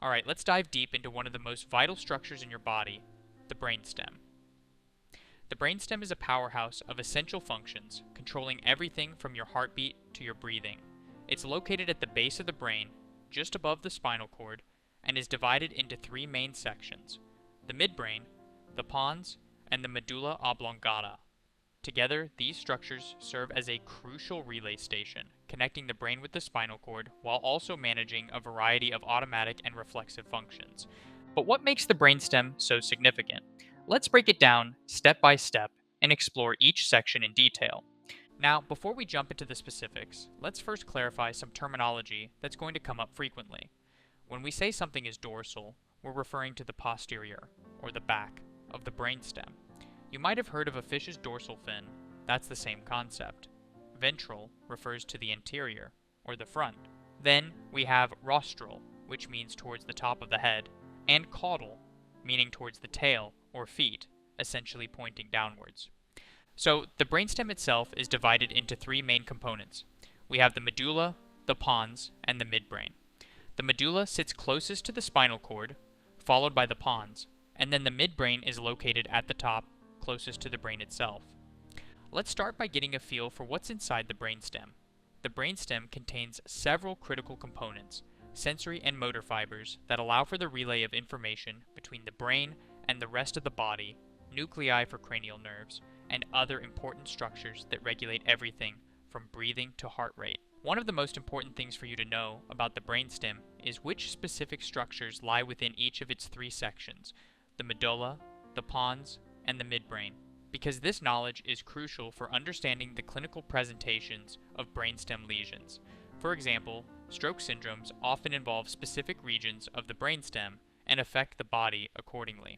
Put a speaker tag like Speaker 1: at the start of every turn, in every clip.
Speaker 1: Alright, let's dive deep into one of the most vital structures in your body, the brainstem. The brainstem is a powerhouse of essential functions, controlling everything from your heartbeat to your breathing. It's located at the base of the brain, just above the spinal cord, and is divided into three main sections: the midbrain, the pons, and the medulla oblongata. Together, these structures serve as a crucial relay station, connecting the brain with the spinal cord while also managing a variety of automatic and reflexive functions. But what makes the brainstem so significant? Let's break it down step by step and explore each section in detail. Now, before we jump into the specifics, let's first clarify some terminology that's going to come up frequently. When we say something is dorsal, we're referring to the posterior, or the back, of the brainstem. You might have heard of a fish's dorsal fin. That's the same concept. Ventral refers to the anterior, or the front. Then we have rostral, which means towards the top of the head, and caudal, meaning towards the tail or feet, essentially pointing downwards. So the brainstem itself is divided into three main components. We have the medulla, the pons, and the midbrain. The medulla sits closest to the spinal cord, followed by the pons, and then the midbrain is located at the top, closest to the brain itself. Let's start by getting a feel for what's inside the brainstem. The brainstem contains several critical components, sensory and motor fibers, that allow for the relay of information between the brain and the rest of the body, nuclei for cranial nerves, and other important structures that regulate everything from breathing to heart rate. One of the most important things for you to know about the brainstem is which specific structures lie within each of its three sections: the medulla, the pons, and the midbrain, because this knowledge is crucial for understanding the clinical presentations of brainstem lesions. For example, stroke syndromes often involve specific regions of the brainstem and affect the body accordingly.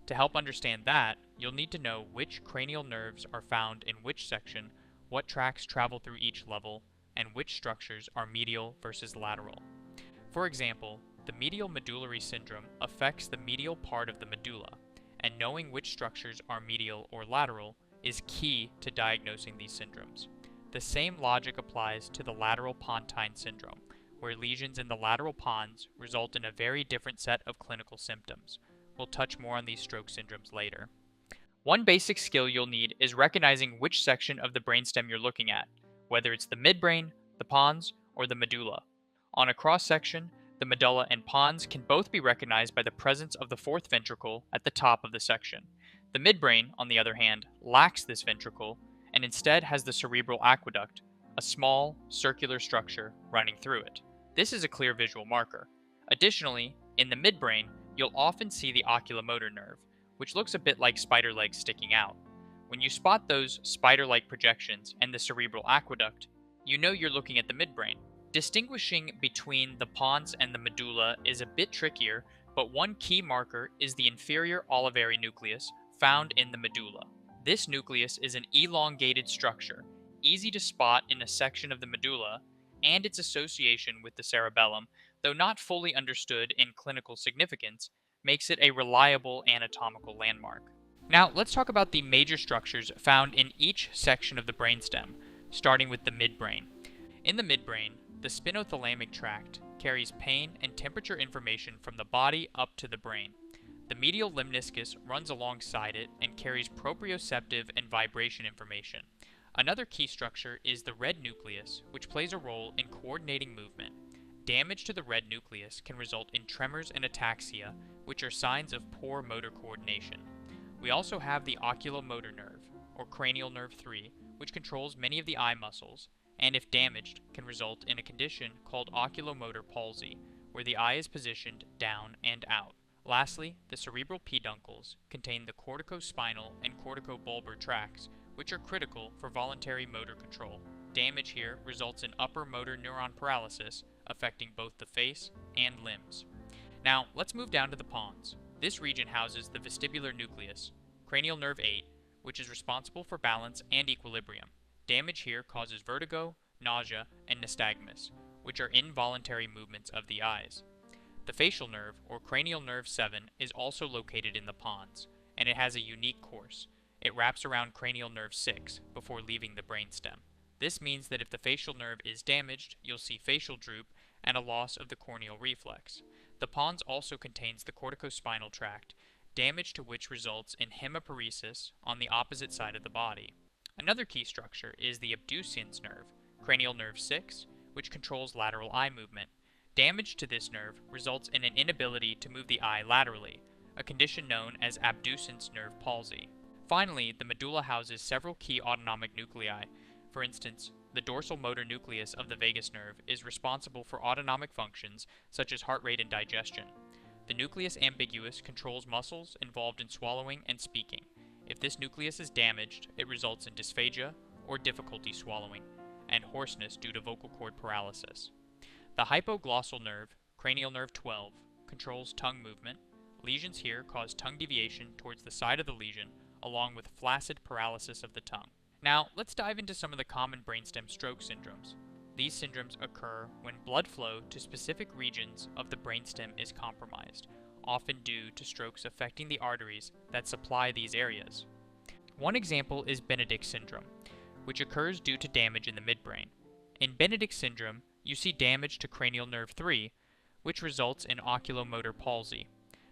Speaker 1: To help understand that, you'll need to know which cranial nerves are found in which section, what tracts travel through each level, and which structures are medial versus lateral. For example, the medial medullary syndrome affects the medial part of the medulla, and knowing which structures are medial or lateral is key to diagnosing these syndromes. The same logic applies to the lateral pontine syndrome, where lesions in the lateral pons result in a very different set of clinical symptoms. We'll touch more on these stroke syndromes later. One basic skill you'll need is recognizing which section of the brainstem you're looking at, whether it's the midbrain, the pons, or the medulla. On a cross-section, the medulla and pons can both be recognized by the presence of the fourth ventricle at the top of the section. The midbrain, on the other hand, lacks this ventricle and instead has the cerebral aqueduct, a small, circular structure running through it. This is a clear visual marker. Additionally, in the midbrain, you'll often see the oculomotor nerve, which looks a bit like spider legs sticking out. When you spot those spider-like projections and the cerebral aqueduct, you know you're looking at the midbrain. Distinguishing between the pons and the medulla is a bit trickier, but one key marker is the inferior olivary nucleus found in the medulla. This nucleus is an elongated structure, easy to spot in a section of the medulla, and its association with the cerebellum, though not fully understood in clinical significance, makes it a reliable anatomical landmark. Now, let's talk about the major structures found in each section of the brainstem, starting with the midbrain. In the midbrain, the spinothalamic tract carries pain and temperature information from the body up to the brain. The medial lemniscus runs alongside it and carries proprioceptive and vibration information. Another key structure is the red nucleus, which plays a role in coordinating movement. Damage to the red nucleus can result in tremors and ataxia, which are signs of poor motor coordination. We also have the oculomotor nerve, or cranial nerve 3, which controls many of the eye muscles, and if damaged, can result in a condition called oculomotor palsy, where the eye is positioned down and out. Lastly, the cerebral peduncles contain the corticospinal and corticobulbar tracts, which are critical for voluntary motor control. Damage here results in upper motor neuron paralysis, affecting both the face and limbs. Now, let's move down to the pons. This region houses the vestibular nucleus, cranial nerve 8, which is responsible for balance and equilibrium. Damage here causes vertigo, nausea, and nystagmus, which are involuntary movements of the eyes. The facial nerve, or cranial nerve 7, is also located in the pons, and it has a unique course. It wraps around cranial nerve 6 before leaving the brainstem. This means that if the facial nerve is damaged, you'll see facial droop and a loss of the corneal reflex. The pons also contains the corticospinal tract, damage to which results in hemiparesis on the opposite side of the body. Another key structure is the abducens nerve, cranial nerve 6, which controls lateral eye movement. Damage to this nerve results in an inability to move the eye laterally, a condition known as abducens nerve palsy. Finally, the medulla houses several key autonomic nuclei. For instance, the dorsal motor nucleus of the vagus nerve is responsible for autonomic functions such as heart rate and digestion. The nucleus ambiguus controls muscles involved in swallowing and speaking. If this nucleus is damaged, it results in dysphagia or difficulty swallowing, and hoarseness due to vocal cord paralysis. The hypoglossal nerve, cranial nerve 12, controls tongue movement. Lesions here cause tongue deviation towards the side of the lesion, along with flaccid paralysis of the tongue. Now, let's dive into some of the common brainstem stroke syndromes. These syndromes occur when blood flow to specific regions of the brainstem is compromised, often due to strokes affecting the arteries that supply these areas. One example is Benedict syndrome, which occurs due to damage in the midbrain. In Benedict syndrome, you see damage to cranial nerve 3, which results in oculomotor palsy.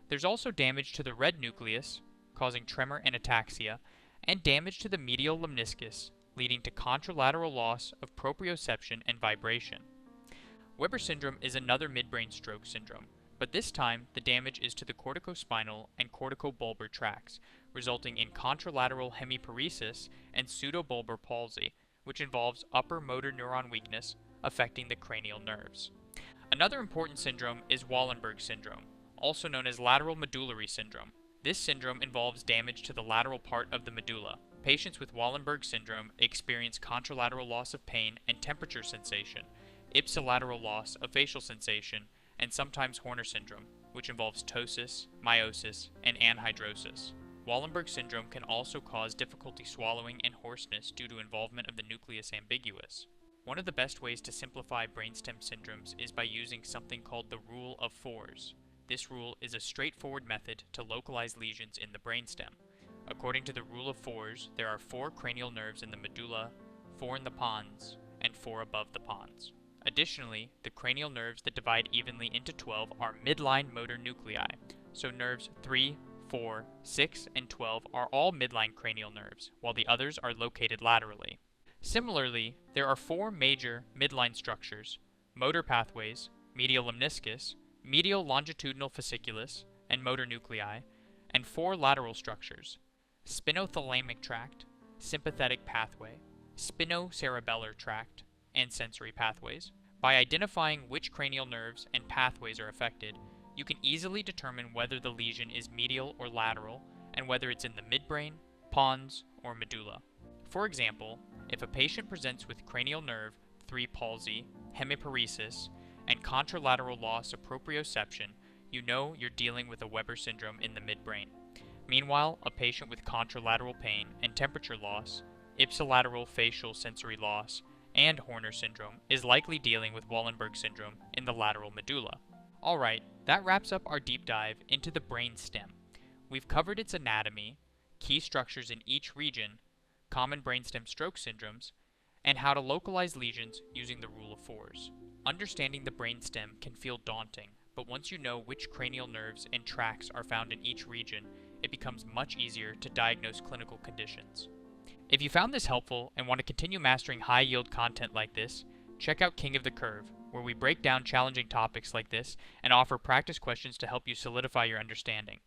Speaker 1: There's also damage to the red nucleus, causing tremor and ataxia, and damage to the medial lemniscus, leading to contralateral loss of proprioception and vibration. Weber syndrome is another midbrain stroke syndrome, but this time the damage is to the corticospinal and corticobulbar tracts, resulting in contralateral hemiparesis and pseudobulbar palsy, which involves upper motor neuron weakness affecting the cranial nerves. Another important syndrome is Wallenberg syndrome, also known as lateral medullary syndrome. This syndrome involves damage to the lateral part of the medulla. Patients with Wallenberg syndrome experience contralateral loss of pain and temperature sensation, ipsilateral loss of facial sensation, and sometimes Horner syndrome, which involves ptosis, meiosis, and anhidrosis. Wallenberg syndrome can also cause difficulty swallowing and hoarseness due to involvement of the nucleus ambiguus. One of the best ways to simplify brainstem syndromes is by using something called the rule of fours. This rule is a straightforward method to localize lesions in the brainstem. According to the rule of fours, there are 4 cranial nerves in the medulla, 4 in the pons, and 4 above the pons. Additionally, the cranial nerves that divide evenly into 12 are midline motor nuclei, so nerves 3, 4, 6, and 12 are all midline cranial nerves, while the others are located laterally. Similarly, there are 4 major midline structures: motor pathways, medial lemniscus, medial longitudinal fasciculus, and motor nuclei, and 4 lateral structures: spinothalamic tract, sympathetic pathway, spinocerebellar tract, and sensory pathways. By identifying which cranial nerves and pathways are affected, you can easily determine whether the lesion is medial or lateral, and whether it's in the midbrain, pons, or medulla. For example, if a patient presents with cranial nerve 3 palsy, hemiparesis, and contralateral loss of proprioception, you know you're dealing with a Weber syndrome in the midbrain. Meanwhile, a patient with contralateral pain and temperature loss, ipsilateral facial sensory loss, and Horner syndrome is likely dealing with Wallenberg syndrome in the lateral medulla. Alright, that wraps up our deep dive into the brainstem. We've covered its anatomy, key structures in each region, common brainstem stroke syndromes, and how to localize lesions using the rule of fours. Understanding the brainstem can feel daunting, but once you know which cranial nerves and tracts are found in each region, it becomes much easier to diagnose clinical conditions. If you found this helpful and want to continue mastering high-yield content like this, check out King of the Curve, where we break down challenging topics like this and offer practice questions to help you solidify your understanding.